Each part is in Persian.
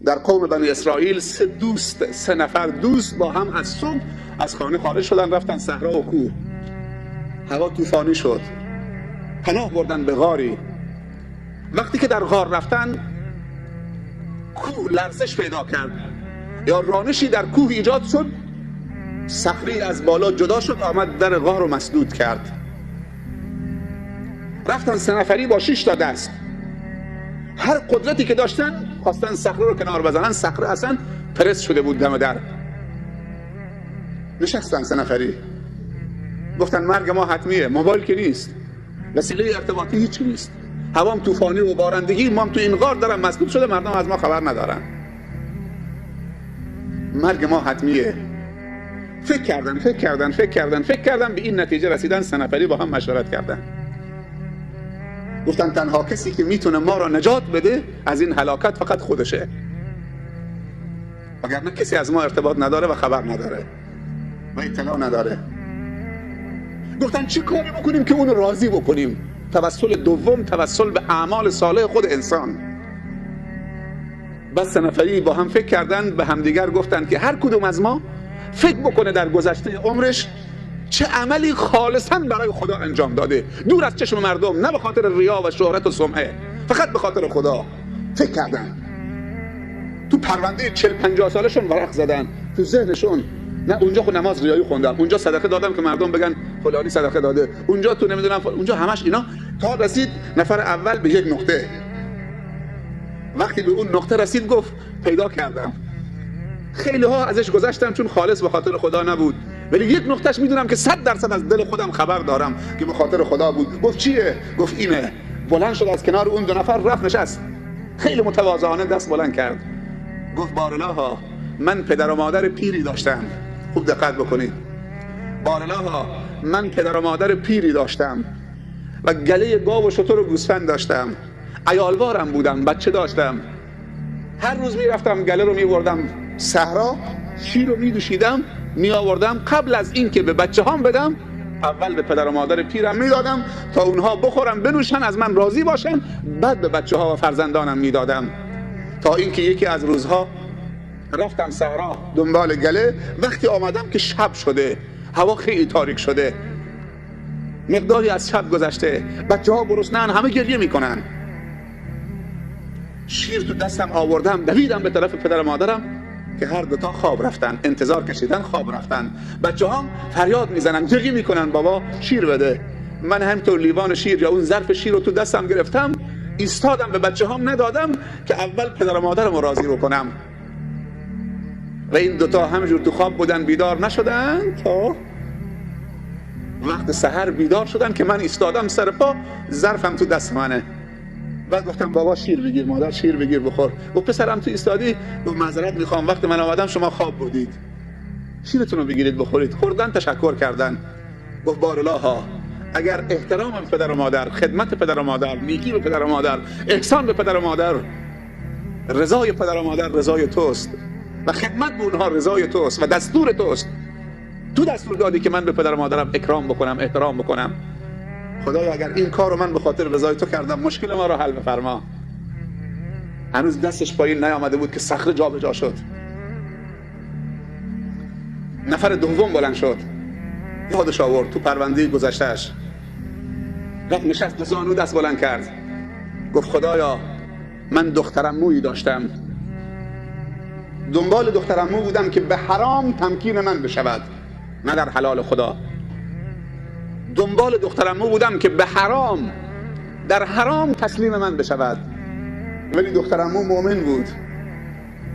در قوم بنی اسرائیل سه نفر دوست با هم از صبح از خانه خارج شدن، رفتن صحرا و کوه. هوا طوفانی شد، پناه بردن به غاری. وقتی که در غار رفتن، کوه لرزش پیدا کرد یا رانشی در کوه ایجاد شد، صخره از بالا جدا شد، آمد در غار رو مسدود کرد. رفتن 3 نفری با 6 تا دست، هر قدرتی که داشتن خواستن صخره رو کنار بزنن. صخره اصلا پرس شده بود دم در. نشستن 3 نفری، گفتن مرگ ما حتمیه. موبایل که نیست، وسیله ارتباطی هیچی نیست، هوام طوفانی و بارندگی، ما هم تو این غار دارم مسدود شده، مردم از ما خبر ندارن، مرگ ما حتمیه. فکر کردن به این نتیجه رسیدن. 3 نفری با هم مشورت کردن، گفتن تنها کسی که میتونه ما را نجات بده از این هلاکت فقط خودشه، وگرنه کسی از ما ارتباط نداره و خبر نداره و اطلاع نداره. گفتن چی کاری بکنیم که اون راضی بکنیم؟ توسل دوم، توسل به اعمال صالح خود انسان. بس 3 نفری با هم فکر کردن، به همدیگر گفتن که هر کدوم از ما فکر بکنه در گذشته عمرش چه عملی خالصاً برای خدا انجام داده، دور از چشم مردم، نه به خاطر ریا و شهرت و سمعه، فقط به خاطر خدا. فکر کردن، تو پرونده 40-50 سالشون ورق زدن، تو ذهنشون نه اونجا خود نماز ریایی خوندم، اونجا صدقه دادم که مردم بگن فلانی صدقه داده، اونجا تو نمیدونم اونجا همش اینا. تا رسید نفر اول به یک نقطه. وقتی به اون نقطه رسید گفت پیدا کردم. خیلی ها ازش گذشتن چون خالص به خاطر خدا نبود، ولی یک نقطهش میدونم که 100% از دل خودم خبر دارم که به خاطر خدا بود. گفت چیه؟ گفت اینه. بلند شد از کنار اون 2 نفر رفت نشست، خیلی متواضعانه دست بلند کرد، گفت بارالها، من پدر و مادر پیری داشتم. خوب دقت بکنید، بارالها، من پدر و مادر پیری داشتم و گله گاو و شتر و گوسفند داشتم، عیالوارم بودم، بچه داشتم. هر روز میرفتم گله رو میبردم صحرا، شیر رو میدوشیدم میآوردم، قبل از این که به بچه هام بدم اول به پدر و مادر پیرم میدادم تا اونها بخورن بنوشن از من راضی باشن، بعد به بچه ها و فرزندانم میدادم. تا اینکه یکی از روزها رفتم صحرا دنبال گله. وقتی آمدم که شب شده، هوا خیلی تاریک شده، مقداری از شب گذشته، بچه ها گرسنه‌اند، همه گریه میکنن. شیر تو دستم آوردم، دویدم به طرف پدر و مادرم که هر 2 تا خواب رفتن، انتظار کشیدن، خواب رفتن. بچه ها فریاد میزنن، گریه میکنن بابا شیر بده. من همینطور لیوان شیر یا اون ظرف شیر رو تو دستم گرفتم، ایستادم، به بچه هام ندادم که اول پدر و مادرم رو راضی بکنم. و این 2 تا همجور تو خواب بودن، بیدار نشدن تا وقت سحر بیدار شدن که من ایستادم سر پا، ظرفم تو دست منه. بعد گفتم بابا شیر بگیر، مادر شیر بگیر بخور. و پسرم تو ایستادی، و معذرت میخوام وقتی من آمدم شما خواب بودید، شیرتون رو بگیرید بخورید. خوردن، تشکر کردن. گفت بارالها، اگر احترام به پدر و مادر، خدمت پدر و مادر، نیکی به پدر و مادر، احسان به پدر و مادر، رضای پدر و مادر رضای توست و خدمت به اونها رضای توست و دستور توست، تو دستور دادی که من به پدر و مادرم اکرام بکنم، احترام بکنم. خدایا اگر این کار رو من به خاطر رضای تو کردم، مشکل ما رو حل بفرما. هنوز دستش پایین نیامده بود که صخره جابجا شد. نفر دوم بلند شد، یادش آورد تو پرونده گذشتهش، رفت نشست به زانو دست بلند کرد، گفت خدایا من دخترعمویی داشتم، دنبال دخترعمو بودم که به حرام تمکین من بشود، نه در حلال خدا. دنبال دخترعمو بودم که به حرام، در حرام تسلیم من بشود، ولی دخترعمو مؤمن بود.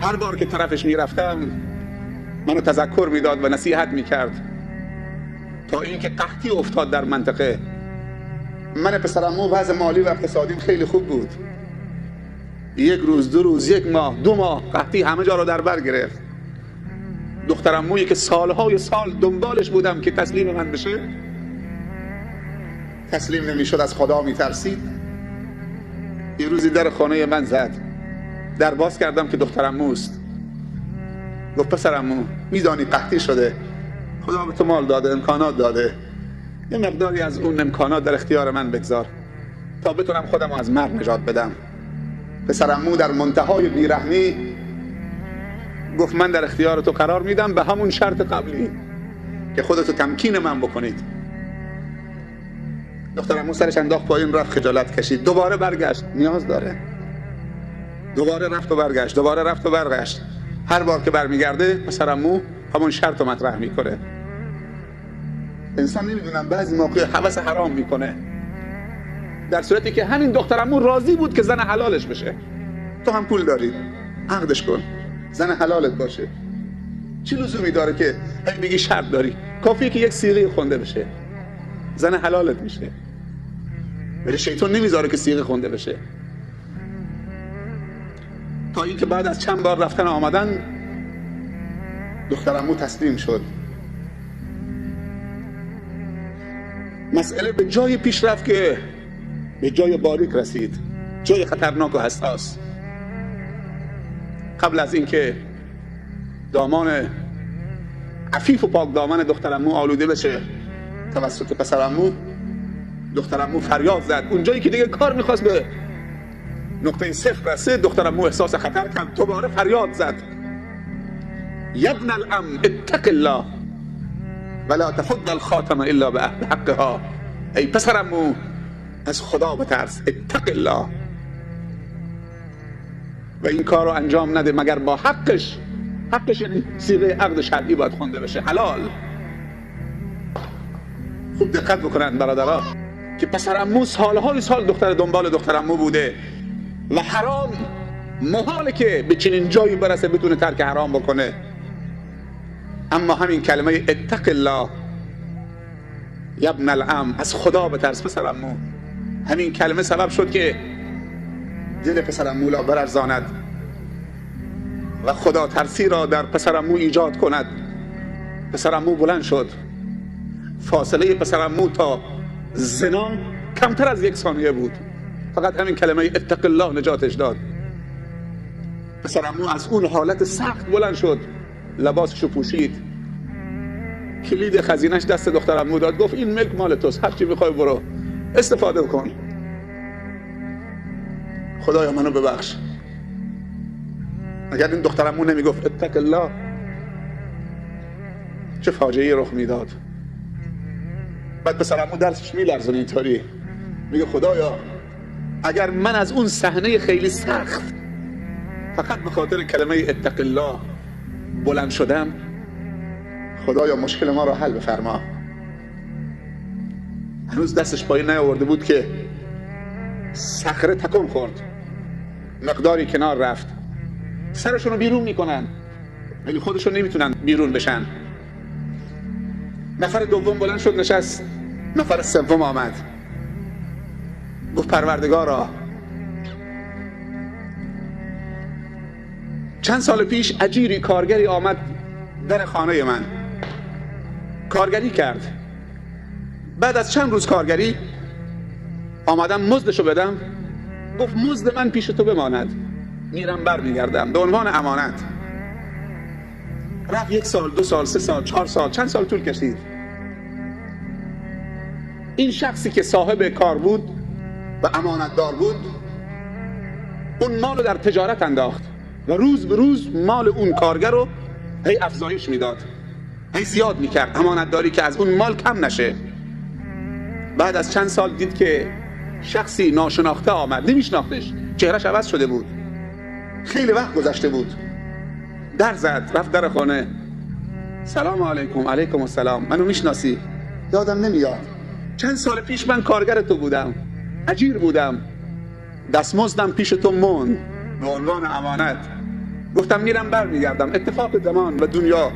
هر بار که طرفش میرفتم منو تذکر میداد و نصیحت میکرد، تا اینکه قحطی افتاد در منطقه. من پسرعمو وضع مالی و اقتصادیم خیلی خوب بود. 1 روز، 2 روز، 1 ماه، 2 ماه قحطی همه جا رو در بر گرفت. دخترعمویی که سالهای سال دنبالش بودم که تسلیم من بشه، تسلیم نمیشد، از خدا میترسید. یه روزی در خانه من زد، در باز کردم که دخترعموست. گفت پسرعمو میدانی قحطی شده، خدا به تو مال داده، امکانات داده، یه مقداری از اون امکانات در اختیار من بگذار تا بتونم خودم از مرگ نجات بدم. پسرعمو در منتهای بیرحمی گفت من در اختیار تو قرار میدم به همون شرط قبلی که خودتو تمکین من بکنید. دخترمو سرش انداخت پایین، رفت خجالت کشید، دوباره برگشت، نیاز داره. دوباره رفت و برگشت، دوباره رفت و برگشت. هر بار که برمیگرده پسرمو همون شرط رو مطرح میکنه. انسان نمیدونم بعضی موقع هوس حرام میکنه، در صورتی که همین دخترمو راضی بود که زن حلالش بشه. تو هم پول داری، عقدش کن، زن حلالت باشه. چی لزومی داره که بگی شرط داری؟ کافیه که یک صیغه خونده بشه، زن حلالت میشه. ولی شیطان نمیذاره که صیغه خونده بشه. تا اینکه بعد از چند بار رفتن آمدن دخترمو تسلیم شد. مسئله به جای پیش رفت که به جای باریک رسید، جای خطرناک و حساس. قبل از اینکه دامان عفیف و پاک دامن دخترمو آلوده بشه توسط پسرمو، دخترمو فریاد زد. اونجایی که دیگه کار میخواست به نقطه صفر رسه، دخترمو احساس خطر کرد، دوباره فریاد زد: یا ابن العم اتق الله ولا تفض الخاتم الا بحقها. ای پسرمو از خدا بترس، اتق الله، و این کار رو انجام نده مگر با حقش. حقش یعنی صیغه عقد شرعی باید خونده بشه، حلال. خوب دقت بکنن برادرها که پسرمو سالهای سال دنبال دخترمو بوده و حرام محاله که به چنین جایی برسه بتونه ترک حرام بکنه. اما همین کلمه اتق الله یا ابن العم، از خدا بترس پسرمو، همین کلمه سبب شد که دل پسرمو را برارزاند و خدا ترسی را در پسرمو ایجاد کند. پسرمو بلند شد. فاصله پسرمو تا زنا کمتر از 1 ثانیه بود. فقط همین کلمه اتق الله نجاتش داد. پسرمو از اون حالت سخت بلند شد، لباسشو پوشید، کلید خزینش دست دخترمو داد، گفت این ملک مال توست، هر چی میخوای برو استفاده کن. خدایا منو ببخش. اگر این دخترمو نمیگفت اتق الله، چه فاجعه‌ای رخ میداد. بعد پسرمو درسش میلرزونه اینطوری، میگه خدایا اگر من از اون صحنه خیلی سخت فقط به خاطر کلمه اتق الله بلند شدم، خدایا مشکل ما رو حل بفرما. هنوز دستش پایین نیاورده بود که صخره تکون خورد، مقداری کنار رفت. سرشون رو بیرون میکنن ولی خودشون نمیتونن بیرون بشن. نفر دوم بلند شد نشست، نفر سوم آمد، گفت پروردگارا چند سال پیش اجیری کارگری آمد در خانه من، کارگری کرد. بعد از چند روز کارگری آمدم مزدشو بدم، گفت مزد من پیش تو بماند، میرم بر میگردم به عنوان امانت. رفت 1 سال، 2 سال، 3 سال، 4 سال، چند سال طول کشید. این شخصی که صاحب کار بود و امانتدار بود، اون مال رو در تجارت انداخت و روز به روز مال اون کارگر رو هی افزایش میداد، هی زیاد میکرد، امانتداری که از اون مال کم نشه. بعد از چند سال دید که شخصی ناشناخته آمد، نمیشناختش، چهرهش عوض شده بود، خیلی وقت گذشته بود. در زد، رفت در خانه، سلام علیکم. علیکم السلام. منو میشناسی؟ یادم نمیاد. چند سال پیش من کارگر تو بودم، اجیر بودم، دستمزدم پیش تو موند به عنوان امانت. گفتم میرم بر میگردم. اتفاق زمان و دنیا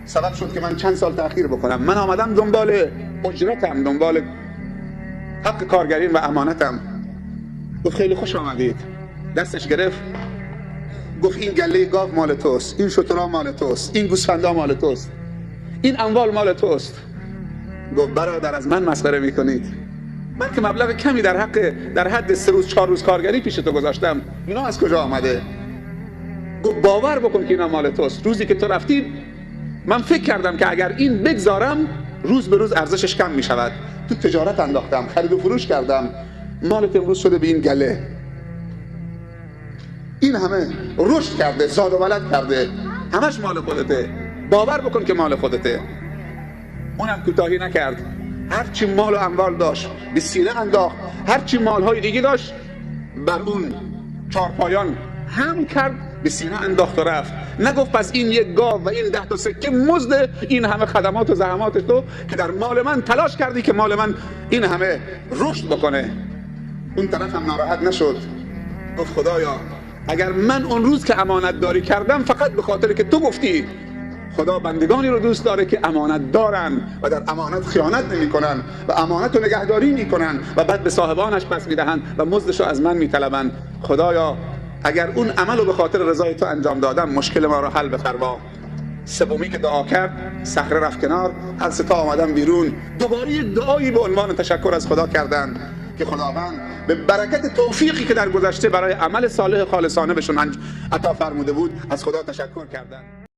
سبب شد که من چند سال تأخیر بکنم. من آمدم دنبال اجرتم، دنبال حق کارگرین و امانتم. گفت خیلی خوش آمدید. دستش گرفت، گفت این گله گاو مال توست، این شترها مال توست، این گوسفندا مال توست، این اموال مال توست. گفت برادر از من مسخره میکنید؟ من که مبلغ کمی در حد 3 روز 4 روز کارگری پیش تو گذاشتم، اینا از کجا آمده؟ گفت باور بکن که اینا مال توست. روزی که تو رفتی من فکر کردم که اگر این بگذارم روز به روز ارزشش کم میشود. تو تجارت انداختم، خرید و فروش کردم، مالت امروز شده به این گله. این همه رشد کرده، زاد و ولد کرده، همش مال خودته، باور بکن که مال خودته. اونم کوتاهی نکرد، هرچی مال و اموال داشت به سینه انداخت، هرچی مالهای دیگه داشت بر اون چارپایان هم کرد، به سینه انداخت و رفت. نگفت پس این یک گاو و این 10 تا سکه مزد این همه خدمات و زحمات تو که در مال من تلاش کردی که مال من این همه رشد بکنه. اون طرف هم ناراحت نشد، گفت خدایا اگر من اون روز که امانت داری کردم فقط به خاطر که تو گفتی خدا بندگانی رو دوست داره که امانت دارن و در امانت خیانت نمی کنن و امانت رو نگهداری می کنن و بعد به صاحبانش پس می دهن و مزدش رو از من می طلبن، خدایا اگر اون عمل رو به خاطر رضای تو انجام دادم مشکل ما رو حل بفرما. سومی که دعا کرد صخره رفت کنار، هر سه تا آمدن بیرون، دوباره یک دعایی به عنوان تشکر از خدا کردند که خداوند به برکت توفیقی که در گذشته برای عمل صالح خالصانه بهشون عطا فرموده بود از خدا تشکر کردند.